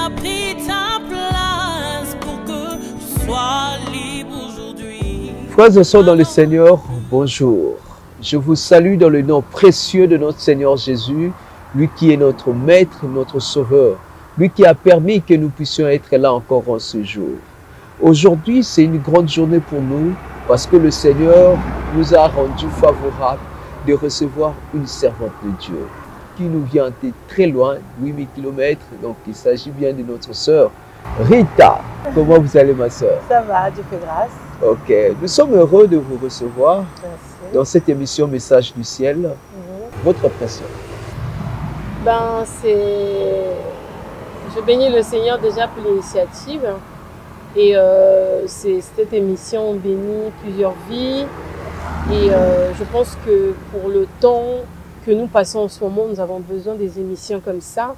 as pris ta place pour que tu sois libre aujourd'hui. Frères et sœurs dans le Seigneur, bonjour. Je vous salue dans le nom précieux de notre Seigneur Jésus, lui qui est notre Maître, notre Sauveur, lui qui a permis que nous puissions être là encore en ce jour. Aujourd'hui, c'est une grande journée pour nous parce que le Seigneur nous a rendu favorable de recevoir une servante de Dieu qui nous vient de très loin, 8000 km. Donc, il s'agit bien de notre sœur Rita. Comment vous allez, ma sœur? Ça va, Dieu fait grâce. Ok, nous sommes heureux de vous recevoir Merci. dans cette émission Message du Ciel. Votre impression? Je bénis le Seigneur déjà pour l'initiative. Et cette émission bénit plusieurs vies. Et je pense que pour le temps que nous passons en ce moment, nous avons besoin des émissions comme ça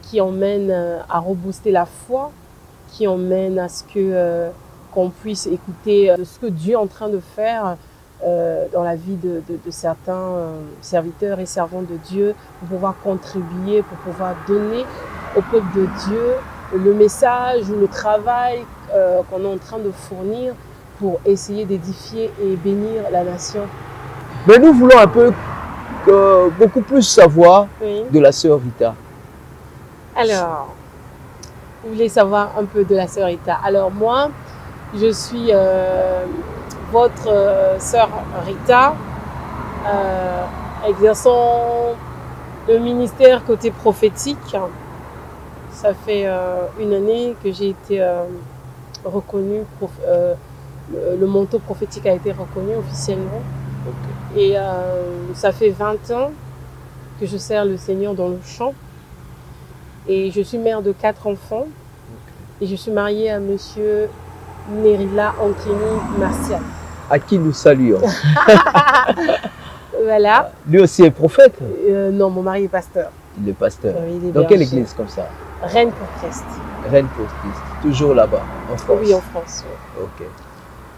qui emmènent à rebooster la foi, qui emmènent à ce que qu'on puisse écouter ce que Dieu est en train de faire dans la vie de certains serviteurs et servantes de Dieu, pour pouvoir contribuer, pour pouvoir donner au peuple de Dieu le message ou le travail qu'on est en train de fournir pour essayer d'édifier et bénir la nation. Mais nous voulons un peu, beaucoup plus savoir Oui. de la sœur Rita. Alors, vous voulez savoir un peu de la sœur Rita. Alors moi, je suis votre sœur Rita, exerçant le ministère côté prophétique. Ça fait une année que j'ai été reconnue, le manteau prophétique a été reconnu officiellement. Okay. Et ça fait 20 ans que je sers le Seigneur dans le chant. Et je suis mère de 4 enfants. Et je suis mariée à monsieur Nerila Ankini Martial. À qui nous saluons. Voilà. Lui aussi est prophète. Non, mon mari est pasteur. Il est pasteur. Oui, il est Dans quelle berger. église comme ça? Reine pour Christ. Reine pour Christ. Toujours là-bas, en France. Oui, en France. Oui. Ok.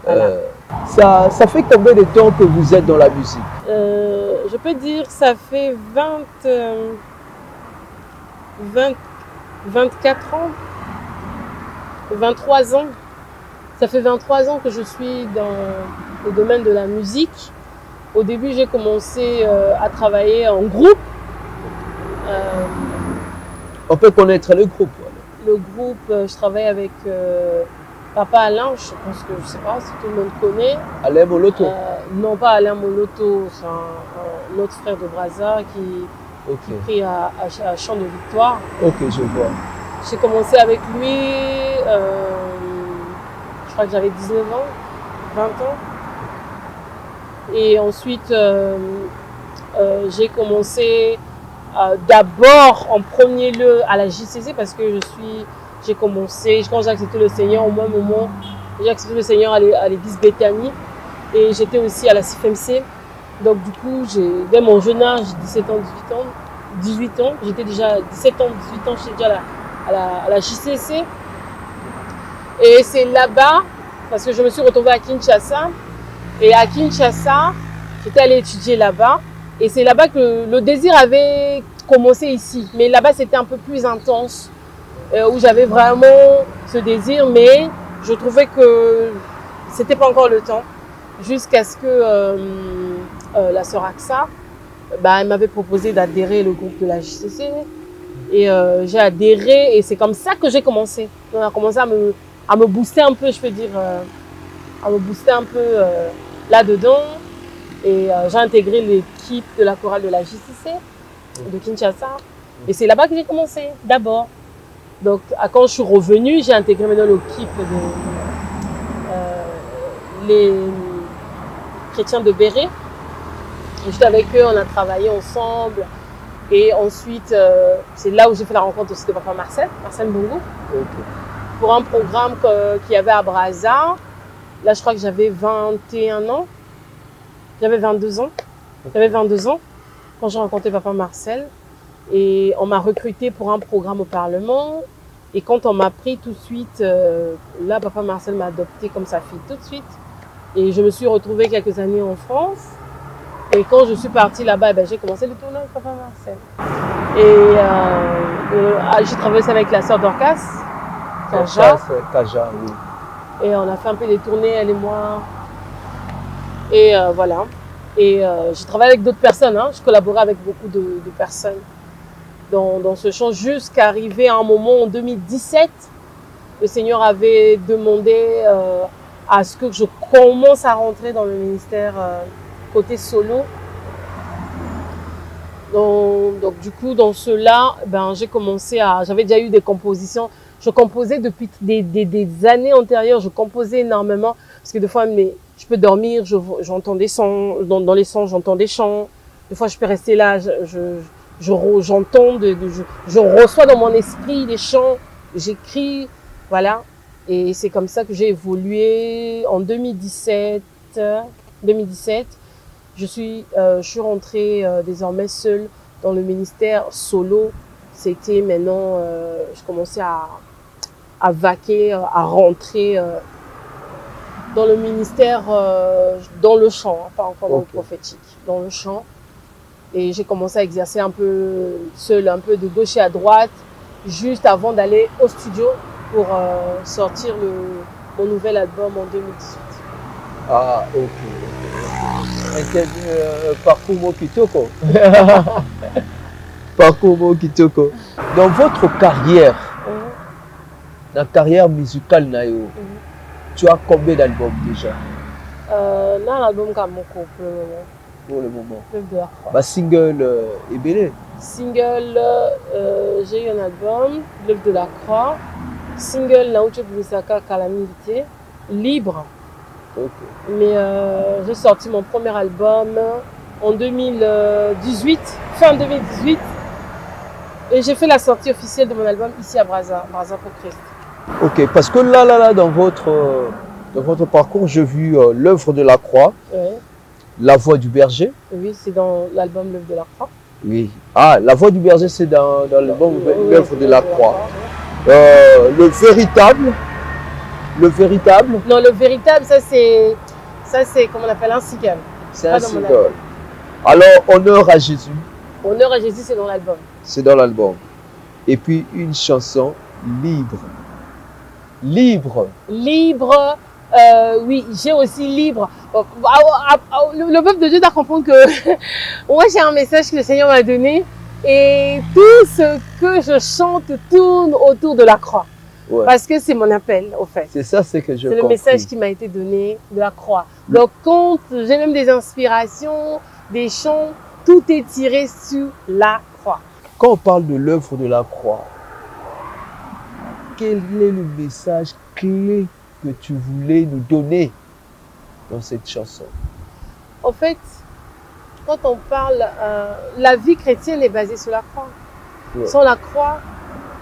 Voilà. Ça fait combien de temps que vous êtes dans la musique? Je peux dire que ça fait 24 ans, 23 ans. Ça fait 23 ans que je suis dans le domaine de la musique. Au début, j'ai commencé à travailler en groupe. On peut connaître le groupe. Voilà. Le groupe, je travaille avec Papa Alain, je pense que je sais pas si tout le monde connaît. Alain Moloto. Non, pas Alain Moloto, c'est un autre frère de Brazza qui prie à Chant de Victoire. Ok, je vois. J'ai commencé avec lui, je crois que j'avais 19 ans, 20 ans. Et ensuite, j'ai commencé d'abord en premier lieu à la JCC parce que quand j'ai accepté le Seigneur, au même moment, j'ai accepté le Seigneur à l'église Bethany et j'étais aussi à la CFMC. Donc du coup, dès mon jeune âge, 18 ans, j'étais déjà 17 ans, 18 ans, j'étais déjà à la JCC. Et c'est là-bas, parce que je me suis retrouvée à Kinshasa. Et à Kinshasa, j'étais allée étudier là-bas. Et c'est là-bas que le désir avait commencé ici. Mais là-bas, c'était un peu plus intense, où j'avais vraiment ce désir. Mais je trouvais que c'était pas encore le temps. Jusqu'à ce que la sœur Aksa, elle m'avait proposé d'adhérer au groupe de la JCC. Et j'ai adhéré et c'est comme ça que j'ai commencé. On a commencé à me booster un peu, je peux dire, à me booster un peu là-dedans. Et j'ai intégré l'équipe de la chorale de la JCC de Kinshasa. Et c'est là-bas que j'ai commencé, d'abord. Donc, quand je suis revenue, j'ai intégré maintenant l'équipe les chrétiens de Béret. J'étais avec eux, on a travaillé ensemble. Et ensuite, c'est là où j'ai fait la rencontre aussi de Papa Marcel Bongo. Okay. Pour un programme qu'il y avait à Brazza. Là, je crois que j'avais 21 ans. J'avais 22 ans. J'avais 22 ans quand j'ai rencontré Papa Marcel. Et on m'a recruté pour un programme au Parlement. Et quand on m'a pris tout de suite, là, Papa Marcel m'a adopté comme sa fille tout de suite. Et je me suis retrouvée quelques années en France. Et quand je suis partie là-bas, j'ai commencé le tournage Papa Marcel. Et j'ai travaillé aussi avec la sœur Dorcas, Kaja, oui. Et on a fait un peu des tournées, elle et moi. Et voilà. Et j'ai travaillé avec d'autres personnes. Je collaborais avec beaucoup de personnes dans ce chant jusqu'à arriver à un moment en 2017. Le Seigneur avait demandé à ce que je commence à rentrer dans le ministère côté solo. Donc du coup, dans cela, j'ai commencé j'avais déjà eu des compositions. Je composais depuis des années antérieures, je composais énormément. Parce que des fois, je peux dormir, j'entends des sons, dans les sons, j'entends des chants. Des fois, je peux rester là, j'entends, je reçois dans mon esprit les chants, j'écris, voilà. Et c'est comme ça que j'ai évolué en 2017. Je suis rentrée désormais seule dans le ministère solo. C'était maintenant, je commençais à vaquer, à rentrer dans le ministère, dans le chant, pas encore dans le prophétique, dans le chant. Et j'ai commencé à exercer un peu seule, un peu de gauche et à droite, juste avant d'aller au studio pour sortir mon nouvel album en 2018. Ah, ok. Parcours Kitoko. Parcours Kitoko. Dans votre carrière, la carrière musicale, Nayo, tu as combien d'albums déjà? Là, l'album Kamoko pour le moment. Fleuve de la Croix. Single Ebele. Single, j'ai eu un album, Fleuve de la Croix. Single, Naoche Bumisaka Calamité, libre. Mais j'ai sorti mon premier album en 2018, fin 2018. Et j'ai fait la sortie officielle de mon album ici à Brazza pour Christ. Ok, parce que là, dans votre parcours, j'ai vu l'œuvre de la croix, la voix du berger. Oui, c'est dans l'album l'œuvre de la croix. Oui. Ah, la voix du berger, c'est dans l'album l'œuvre de la croix. Le véritable. Non, le véritable, ça c'est comment on appelle un single. C'est un single. Alors, honneur à Jésus. Honneur à Jésus, c'est dans l'album. C'est dans l'album. Et puis une chanson libre. Libre. Libre. Oui, j'ai aussi libre. Le peuple de Dieu doit comprendre que moi j'ai un message que le Seigneur m'a donné et tout ce que je chante tourne autour de la croix. Ouais. Parce que c'est mon appel, au fait. C'est ça, c'est que je C'est le message qui m'a été donné de la croix. Donc, quand j'ai même des inspirations, des chants, tout est tiré sur la croix. Quand on parle de l'œuvre de la croix, quel est le message clé que tu voulais nous donner dans cette chanson? En fait, quand on parle, la vie chrétienne est basée sur la croix. Ouais. Sans la croix,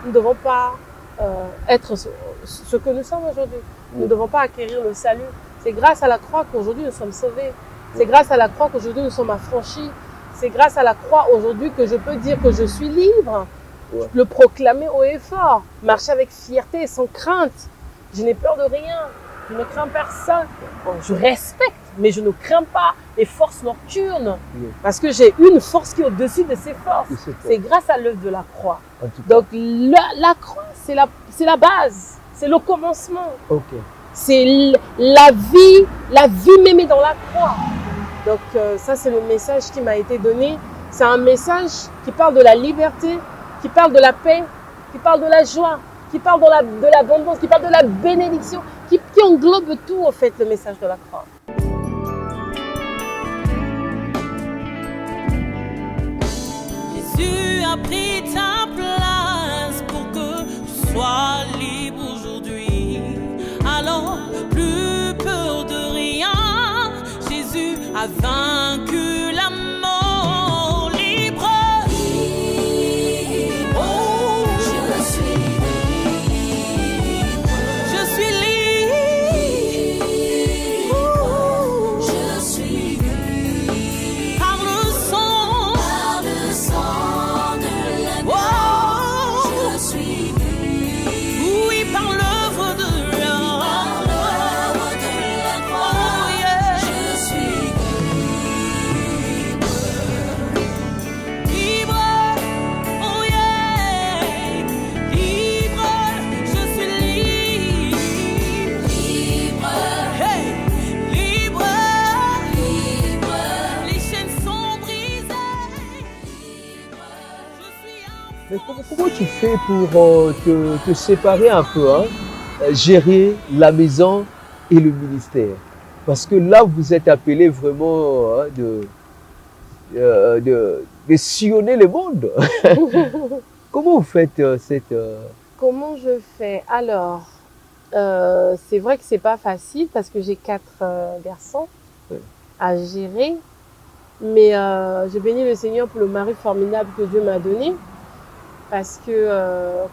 nous ne devons pas être ce que nous sommes aujourd'hui. Nous ne devons pas acquérir le salut. C'est grâce à la croix qu'aujourd'hui nous sommes sauvés. C'est grâce à la croix qu'aujourd'hui nous sommes affranchis. C'est grâce à la croix aujourd'hui que je peux dire que je suis libre. Ouais. Le proclamer haut et fort. Marcher avec fierté et sans crainte. Je n'ai peur de rien. Je ne crains personne. Bon, je respecte, mais je ne crains pas les forces nocturnes. Oui. Parce que j'ai une force qui est au-dessus de ces forces. C'est grâce à l'œuvre de la croix. Donc la croix, c'est la base. C'est le commencement. Okay. C'est la vie même est dans la croix. Donc ça, c'est le message qui m'a été donné. C'est un message qui parle de la liberté, qui parle de la paix, qui parle de la joie, qui parle de l'abondance, qui parle de la bénédiction, qui englobe tout, en fait, le message de la croix. Jésus a pris ta place pour que tu sois libre aujourd'hui. Alors, plus peur de rien, Jésus a vaincu la mort. Libre. Oh, je suis libre. Je suis libre. Je suis libre. Par le sang de l'agneau. Je suis libre. Oui, par l'œuvre de la croix. Je suis libre. Mais comment tu fais pour te séparer un peu, hein, gérer la maison et le ministère? Parce que là, vous êtes appelé vraiment hein, de sillonner le monde. Comment vous faites cette... Comment je fais? Alors, c'est vrai que c'est pas facile parce que j'ai 4 garçons Oui. à gérer. Mais je bénis le Seigneur pour le mari formidable que Dieu m'a donné. Parce que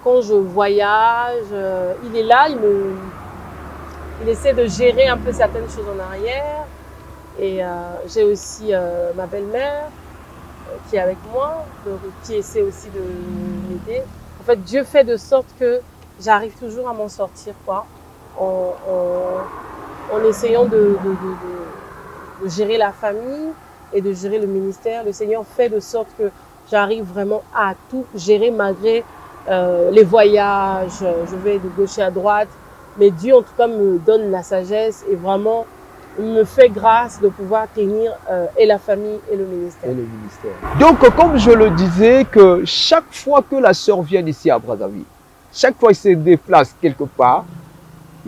quand je voyage, il est là, il essaie de gérer un peu certaines choses en arrière. Et j'ai aussi ma belle-mère qui est avec moi, donc, qui essaie aussi de m'aider. En fait, Dieu fait de sorte que j'arrive toujours à m'en sortir, quoi, en essayant de gérer la famille et de gérer le ministère. Le Seigneur fait de sorte que j'arrive vraiment à tout gérer malgré les voyages. Je vais de gauche à droite. Mais Dieu, en tout cas, me donne la sagesse et vraiment me fait grâce de pouvoir tenir et la famille et le ministère. Donc, comme je le disais, que chaque fois que la sœur vient ici à Brazzaville, chaque fois qu'elle se déplace quelque part,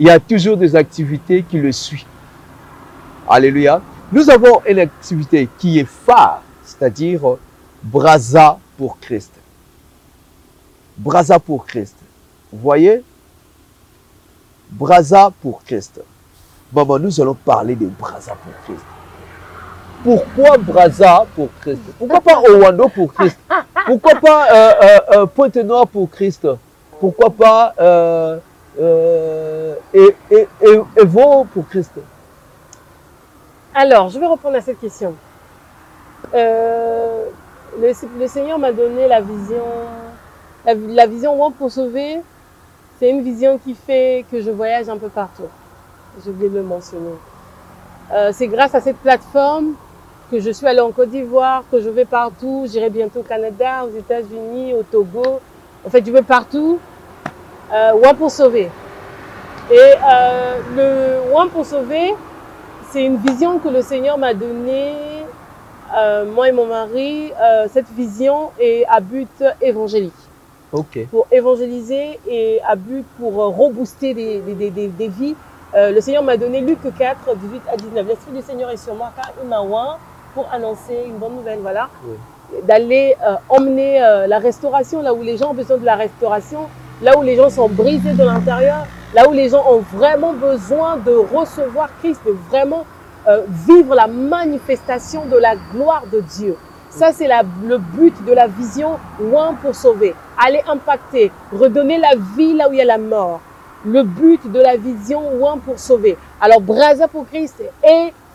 il y a toujours des activités qui le suivent. Alléluia. Nous avons une activité qui est phare, c'est-à-dire Brazza pour Christ. Brazza pour Christ. Vous voyez? Brazza pour Christ. Maman, nous allons parler de Brazza pour Christ. Pourquoi Brazza pour Christ? Pourquoi pas Owando pour Christ? Pourquoi pas Pointe-Noire pour Christ? Pourquoi pas Evo pour Christ? Alors, je vais répondre à cette question. Le Seigneur m'a donné la vision, la vision One pour sauver. C'est une vision qui fait que je voyage un peu partout. J'ai oublié de le mentionner. C'est grâce à cette plateforme que je suis allée en Côte d'Ivoire, que je vais partout. J'irai bientôt au Canada, aux États-Unis, au Togo. En fait, je vais partout. One pour sauver. Et le One pour sauver, c'est une vision que le Seigneur m'a donnée, moi et mon mari. Cette vision est à but évangélique. Ok. Pour évangéliser et à but pour rebooster des vies. Le Seigneur m'a donné Luc 4, 18 à 19. L'Esprit du Seigneur est sur moi car il m'a oint pour annoncer une bonne nouvelle, voilà. Oui. D'aller emmener la restauration là où les gens ont besoin de la restauration, là où les gens sont brisés de l'intérieur, là où les gens ont vraiment besoin de recevoir Christ, de vraiment vivre la manifestation de la gloire de Dieu. Ça, c'est le but de la vision One pour sauver. Aller impacter, redonner la vie là où il y a la mort. Le but de la vision One pour sauver. Alors, Brazza pour Christ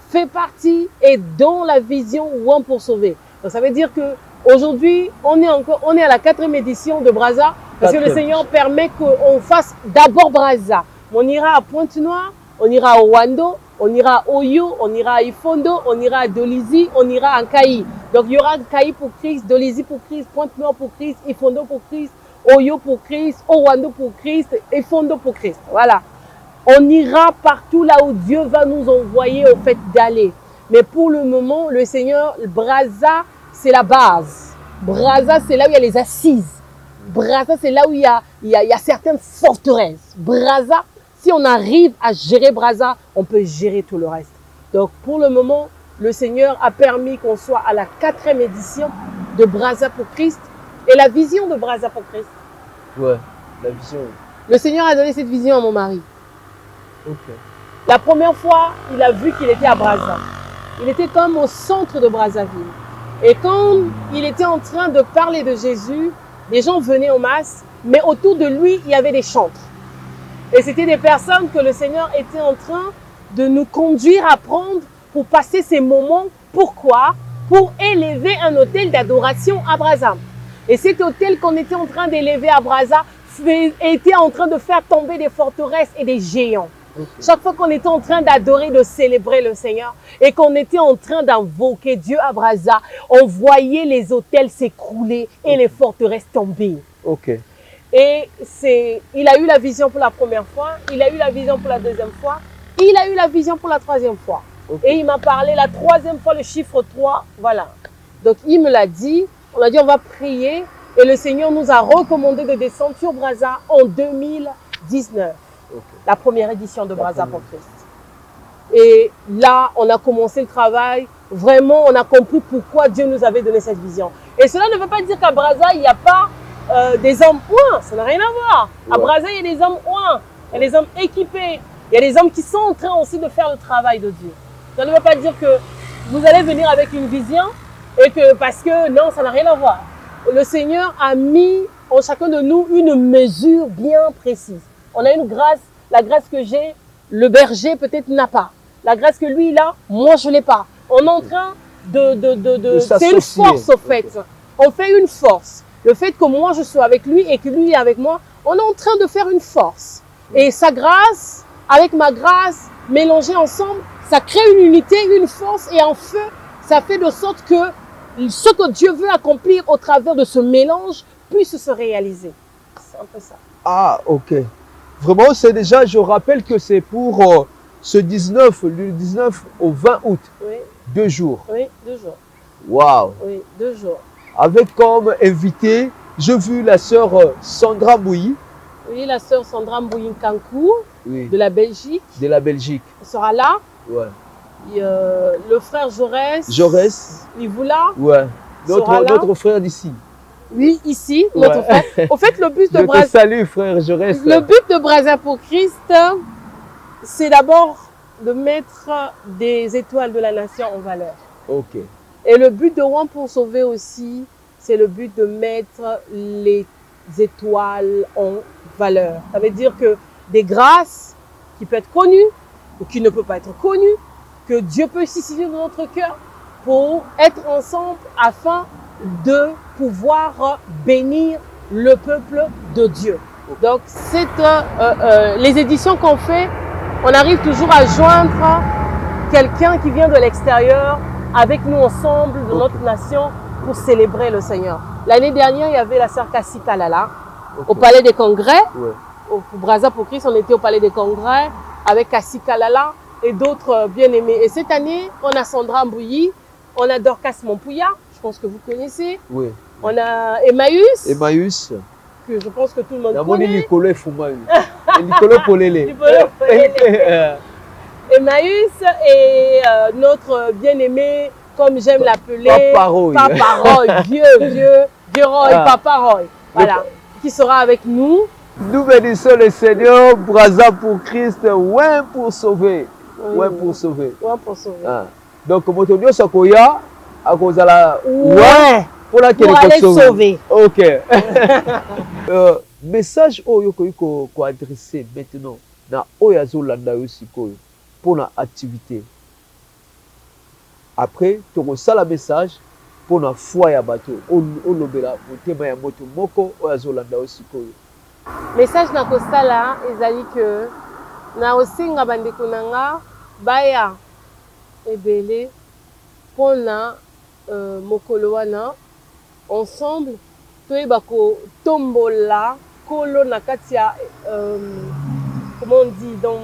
fait partie et dans la vision One pour sauver. Donc, ça veut dire que aujourd'hui, on est à la 4e édition de Brazza parce que le Seigneur permet qu'on fasse d'abord Brazza. On ira à Pointe-Noire, on ira à Owando, on ira à Oyo, on ira à Ifondo, on ira à Dolisie, on ira à Kaï. Donc, il y aura Kaï pour Christ, Dolisie pour Christ, Pointe-Noire pour Christ, Ifondo pour Christ, Oyo pour Christ, Owando pour Christ, Ifondo pour Christ. Voilà. On ira partout là où Dieu va nous envoyer au fait d'aller. Mais pour le moment, le Seigneur, Brazza, c'est la base. Brazza, c'est là où il y a les assises. Brazza, c'est là où il y a certaines forteresses. Brazza, si on arrive à gérer Brazza, on peut gérer tout le reste. Donc, pour le moment, le Seigneur a permis qu'on soit à la 4e édition de Brazza pour Christ et la vision de Brazza pour Christ. Ouais, la vision. Le Seigneur a donné cette vision à mon mari. Ok. La première fois, il a vu qu'il était à Brazza. Il était comme au centre de Brazzaville. Et quand il était en train de parler de Jésus, les gens venaient en masse, mais autour de lui, il y avait des chantres. Et c'était des personnes que le Seigneur était en train de nous conduire à prendre pour passer ces moments. Pourquoi? Pour élever un autel d'adoration à Brazza. Et cet autel qu'on était en train d'élever à Brazza était en train de faire tomber des forteresses et des géants. Okay. Chaque fois qu'on était en train d'adorer, de célébrer le Seigneur et qu'on était en train d'invoquer Dieu à Brazza, on voyait les autels s'écrouler et les forteresses tomber. Ok. Et il a eu la vision pour la première fois, il a eu la vision pour la deuxième fois, il a eu la vision pour la troisième fois. Okay. Et il m'a parlé la troisième fois, le chiffre 3, voilà. Donc il me l'a dit, on a dit on va prier Et le Seigneur nous a recommandé de descendre sur Brazza en 2019, la première édition de Brazza pour Christ. Et là, on a commencé le travail. Vraiment, on a compris pourquoi Dieu nous avait donné cette vision. Et cela ne veut pas dire qu'à Brazza, il n'y a pas des hommes oints. Ça n'a rien à voir. À Brazza, il y a des hommes oints. Il y a des hommes équipés. Il y a des hommes qui sont en train aussi de faire le travail de Dieu. Ça ne veut pas dire que vous allez venir avec une vision et que parce que non, ça n'a rien à voir. Le Seigneur a mis en chacun de nous une mesure bien précise. On a une grâce, la grâce que j'ai, le berger peut-être n'a pas. La grâce que lui il a, moi je l'ai pas. On est en train de c'est une force au fait. On fait une force. Le fait que moi je sois avec lui et que lui est avec moi, on est en train de faire une force. Et sa grâce, avec ma grâce, mélangées ensemble, ça crée une unité, une force et un feu. Ça fait de sorte que ce que Dieu veut accomplir au travers de ce mélange puisse se réaliser. C'est un peu ça. Ah, ok. Vraiment, c'est déjà, je rappelle que c'est pour ce 19, du 19 au 20 août. Oui. 2 jours. Oui, 2 jours. Waouh. Oui, 2 jours. Avec comme invité, j'ai vu la sœur Sandra Bouilly. Oui, la sœur Sandra Mbouyin-Kankou Oui. de la Belgique. De la Belgique. Elle sera là. Ouais. Et, le frère Jaurès. Jaurès. Ivoula. Ouais. Sera là. Notre frère d'ici. Oui, ici, notre frère. Au fait, le but de Brazza. Salut, frère Jaurès. Le but de Brazza pour Christ, c'est d'abord de mettre des étoiles de la nation en valeur. Ok. Et le but de One pour sauver aussi, c'est le but de mettre les étoiles en valeur. Ça veut dire que des grâces qui peuvent être connues ou qui ne peuvent pas être connues, que Dieu peut susciter dans notre cœur pour être ensemble afin de pouvoir bénir le peuple de Dieu. Donc, les éditions qu'on fait, on arrive toujours à joindre quelqu'un qui vient de l'extérieur avec nous ensemble de notre nation pour célébrer le Seigneur. L'année dernière, il y avait la sœur Cassie Kalala au Palais des Congrès. Ouais. Au Brazza pour Christ, on était au Palais des Congrès avec Cassie Kalala et d'autres bien-aimés. Et cette année, on a Sandra Mbouyi, on a Dorcas Mompouya, je pense que vous connaissez. Oui. On a Emmaüs, Emmaüs. que je pense que tout le monde D'abord, connaît. Nicolas Foumaï. Nicolas Polélé. Emmaüs et notre bien-aimé, comme j'aime l'appeler, Papa Roy. vieux Roy, Papa Roy. Voilà, qui sera avec nous. Nous bénissons le Seigneur, Brazza pour Christ, ouais pour sauver. Ouais pour sauver. Ouais pour sauver. Ah. Donc, Motonio Sakoya, à cause de la. Ouais. Pour aller sauver. Ok. Message qu'on adresser maintenant na Oyazo Landa Yosiko pour la activité. Après, tu reçois le message pour la foi ya bateau. On lobela, on témoigne à moto moko Oyazo Landa Yosiko. Message na kosala ezali que na osinga bandeko nanga baya ebele pona mokolo wana ensemble toyeba ko tombola kolo na kati ya comment on dit dans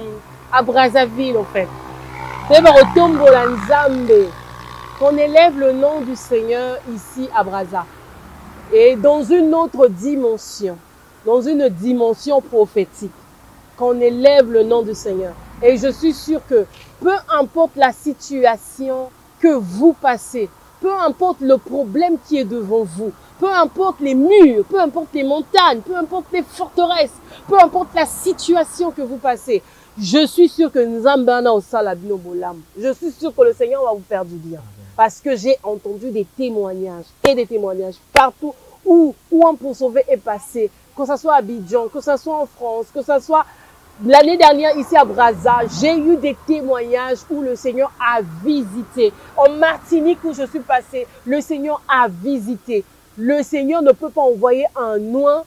à Brazzaville en fait toyeba ko tombola nzambe qu'on élève le nom du Seigneur ici à Brazza et dans une autre dimension prophétique, qu'on élève le nom du Seigneur. Et je suis sûre que peu importe la situation que vous passez, peu importe le problème qui est devant vous, peu importe les murs, peu importe les montagnes, peu importe les forteresses, peu importe la situation que vous passez, je suis sûre que je suis sûre que le Seigneur va vous faire du bien. Parce que j'ai entendu des témoignages partout où un pour sauver est passé. Que ce soit à Abidjan, que ce soit en France, que ce soit l'année dernière ici à Brazza, j'ai eu des témoignages où le Seigneur a visité. En Martinique où je suis passée, le Seigneur a visité. Le Seigneur ne peut pas envoyer un oint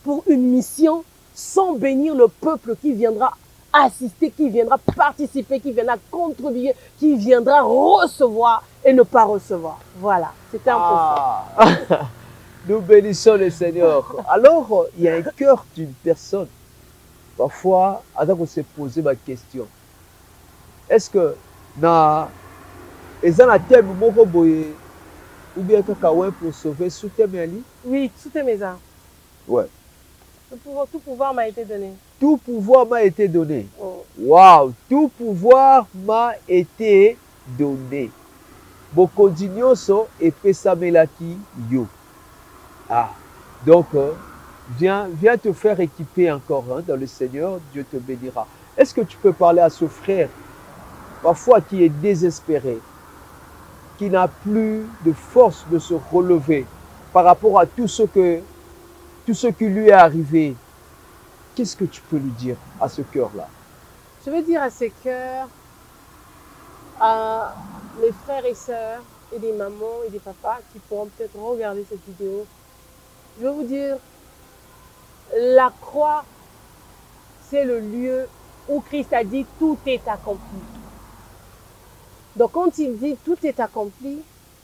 pour une mission sans bénir le peuple qui viendra assister, qui viendra participer, qui viendra contribuer, qui viendra recevoir et ne pas recevoir. Voilà, c'était un peu ça. Nous bénissons le Seigneur. Alors, il y a un cœur d'une personne. Parfois, avant qu'on se pose ma question, est-ce que na thème ou bien cacahuète pour sauver sous tes mains. Oui, tout est mes armes. Ouais. Tout pouvoir m'a été donné. Tout pouvoir m'a été donné. Oh. Waouh, tout pouvoir m'a été donné. Bokondi nyonso epesamelaki yo. Ah, donc viens te faire équiper encore dans le Seigneur, Dieu te bénira. Est-ce que tu peux parler à ce frère, parfois qui est désespéré, qui n'a plus de force de se relever par rapport à tout ce qui lui est arrivé? Qu'est-ce que tu peux lui dire à ce cœur-là? Je veux dire à ces cœurs, à les frères et sœurs, et des mamans et des papas qui pourront peut-être regarder cette vidéo, je veux vous dire, la croix, c'est le lieu où Christ a dit tout est accompli. Donc quand il dit tout est accompli,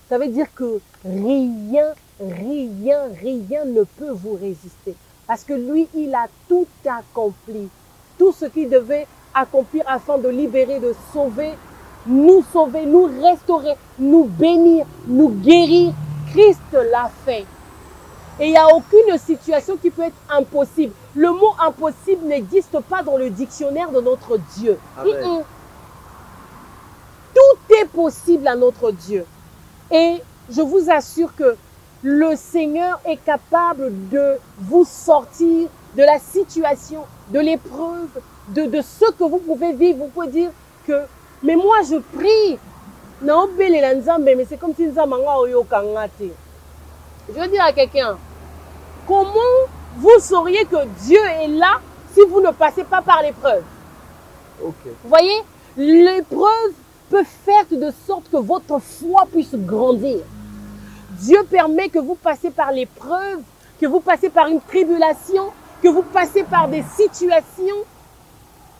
ça veut dire que rien ne peut vous résister. Parce que lui, il a tout accompli. Tout ce qu'il devait accomplir afin de libérer, de sauver, nous restaurer, nous bénir, nous guérir. Christ l'a fait. Et il n'y a aucune situation qui peut être impossible. Le mot impossible n'existe pas dans le dictionnaire de notre Dieu. Amen. Tout est possible à notre Dieu. Et je vous assure que le Seigneur est capable de vous sortir de la situation, de l'épreuve, de ce que vous pouvez vivre. Vous pouvez dire que, mais moi je prie. Non, mais c'est comme si nous Je veux dire à quelqu'un, comment vous sauriez que Dieu est là si vous ne passez pas par l'épreuve? Okay. Vous voyez, l'épreuve peut faire de sorte que votre foi puisse grandir. Dieu permet que vous passez par l'épreuve, que vous passez par une tribulation, que vous passez par des situations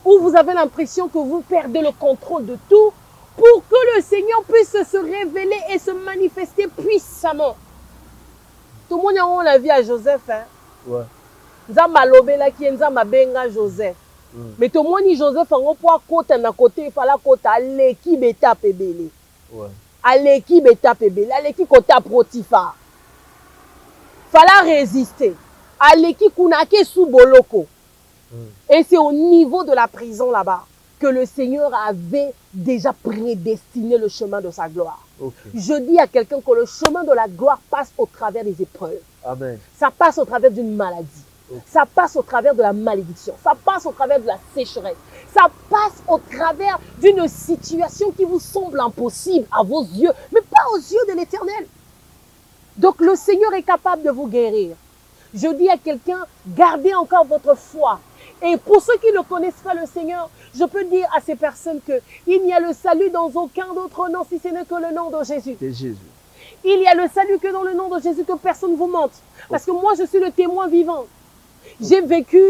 où vous avez l'impression que vous perdez le contrôle de tout pour que le Seigneur puisse se révéler et se manifester puissamment. Tout le monde a la vie à Joseph. Hein? Ouais. Joseph. Mais tout le monde dit Joseph en côté na côté il fallait côté l'équipe étape belé. Ouais. À l'équipe étape belé, à l'équipe côté Potiphar. Fallait résister. À l'équipe kunake sous boloko. Et c'est au niveau de la prison là-bas que le Seigneur avait déjà prédestiné le chemin de sa gloire. Okay. Je dis à quelqu'un que le chemin de la gloire passe au travers des épreuves. Amen. Ça passe au travers d'une maladie. Okay. Ça passe au travers de la malédiction. Ça passe au travers de la sécheresse. Ça passe au travers d'une situation qui vous semble impossible à vos yeux, mais pas aux yeux de l'Éternel. Donc le Seigneur est capable de vous guérir. Je dis à quelqu'un, gardez encore votre foi. Et pour ceux qui ne connaissent pas le Seigneur, je peux dire à ces personnes qu'il n'y a le salut dans aucun autre nom si ce n'est que le nom de Jésus. C'est Jésus. Il y a le salut que dans le nom de Jésus, que personne ne vous mente. Parce que moi, je suis le témoin vivant. J'ai vécu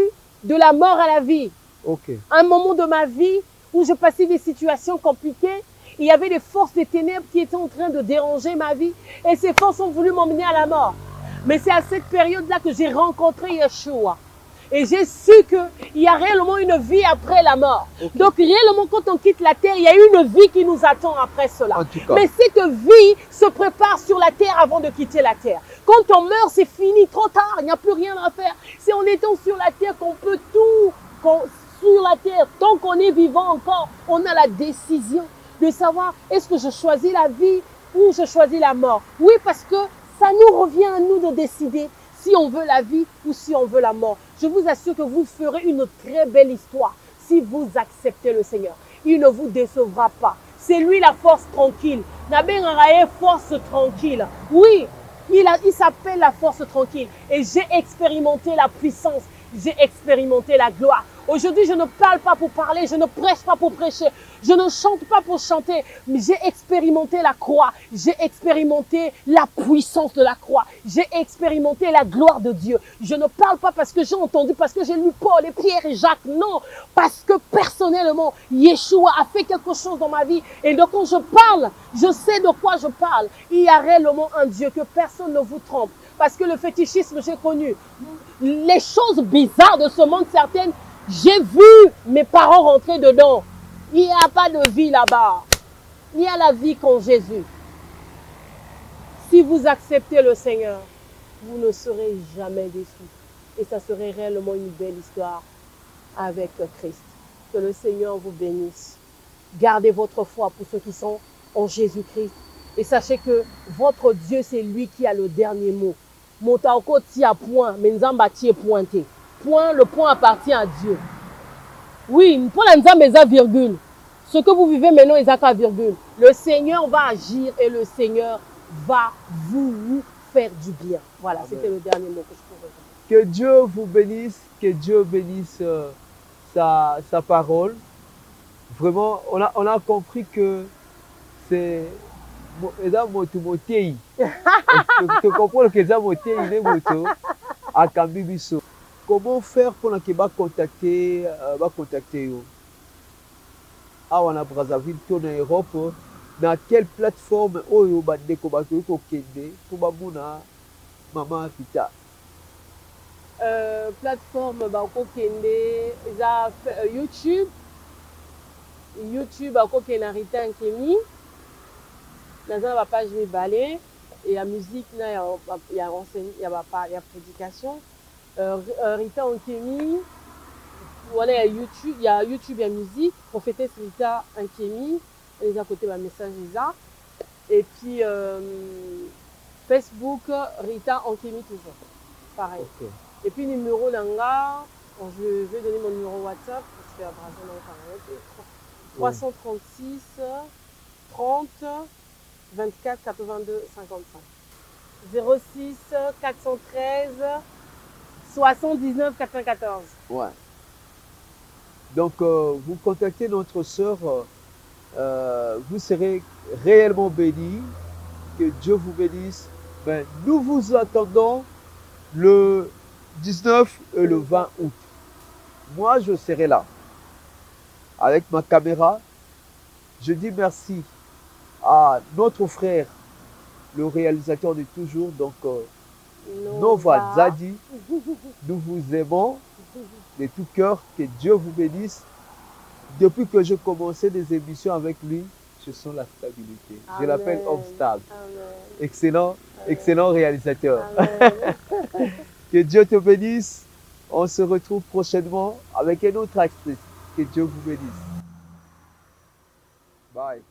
de la mort à la vie. Okay. Un moment de ma vie où je passais des situations compliquées. Il y avait des forces des ténèbres qui étaient en train de déranger ma vie. Et ces forces ont voulu m'emmener à la mort. Mais c'est à cette période-là que j'ai rencontré Yeshua. Et j'ai su qu'il y a réellement une vie après la mort. Okay. Donc réellement, quand on quitte la terre, il y a une vie qui nous attend après cela. Mais cette vie se prépare sur la terre avant de quitter la terre. Quand on meurt, c'est fini, trop tard, il n'y a plus rien à faire. C'est en étant sur la terre qu'on peut tout, sur la terre, tant qu'on est vivant encore, on a la décision de savoir est-ce que je choisis la vie ou je choisis la mort. Oui, parce que ça nous revient à nous de décider si on veut la vie ou si on veut la mort. Je vous assure que vous ferez une très belle histoire si vous acceptez le Seigneur. Il ne vous décevra pas. C'est lui la force tranquille. Nabengaye force tranquille. Oui, il s'appelle la force tranquille. Et j'ai expérimenté la puissance. J'ai expérimenté la gloire. Aujourd'hui, je ne parle pas pour parler, je ne prêche pas pour prêcher, je ne chante pas pour chanter, mais j'ai expérimenté la croix, j'ai expérimenté la puissance de la croix, j'ai expérimenté la gloire de Dieu. Je ne parle pas parce que j'ai entendu, parce que j'ai lu Paul et Pierre et Jacques, non, parce que personnellement, Yeshua a fait quelque chose dans ma vie. Et donc quand je parle, je sais de quoi je parle. Il y a réellement un Dieu, que personne ne vous trompe. Parce que le fétichisme, j'ai connu. Les choses bizarres de ce monde, certaines, j'ai vu mes parents rentrer dedans. Il n'y a pas de vie là-bas. Il y a la vie qu'en Jésus. Si vous acceptez le Seigneur, vous ne serez jamais déçus. Et ça serait réellement une belle histoire avec Christ. Que le Seigneur vous bénisse. Gardez votre foi pour ceux qui sont en Jésus-Christ. Et sachez que votre Dieu, c'est lui qui a le dernier mot. Motaoko tia point, mais Nzamba tie pointé. Point, le point appartient à Dieu. Oui, pour la Nzamba, il y a virgule. Ce que vous vivez maintenant, il y a virgule. Le Seigneur va agir et le Seigneur va vous faire du bien. Voilà, c'était le dernier mot que je pouvais dire. Que Dieu vous bénisse, que Dieu bénisse sa parole. Vraiment, on a compris que c'est tu comprends que c'est comment faire pour que contacter yo? Ah, on a Brazzaville, tour en Europe. Dans quelle plateforme oyo bandeko bato ko kende pour bamuna maman Rita? Plateforme bako kende eza YouTube. YouTube bako kende Rita Nkemi. Dans la page mibale et la musique il y a prédication. Rita Nkemi. Voilà, il y a YouTube, il y a musique, prophétesse Rita Nkemi, les à côté, le message est là. Et puis Facebook, Rita Nkemi toujours, pareil. Okay. Et puis numéro d'Anga, je vais donner mon numéro WhatsApp, parce que Brazil, 336 30 24 82 55. 06 413 79 94. Ouais. Donc, vous contactez notre sœur, vous serez réellement bénis. Que Dieu vous bénisse. Ben, nous vous attendons le 19 et le 20 août. Moi, je serai là avec ma caméra. Je dis merci à notre frère, le réalisateur de toujours, donc Nova Zadi. Nous vous aimons de tout cœur, que Dieu vous bénisse. Depuis que j'ai commencé des émissions avec lui, je sens la stabilité. Amen. Je l'appelle homme stable. Excellent, excellent réalisateur. Que Dieu te bénisse. On se retrouve prochainement avec un autre actrice. Que Dieu vous bénisse. Bye.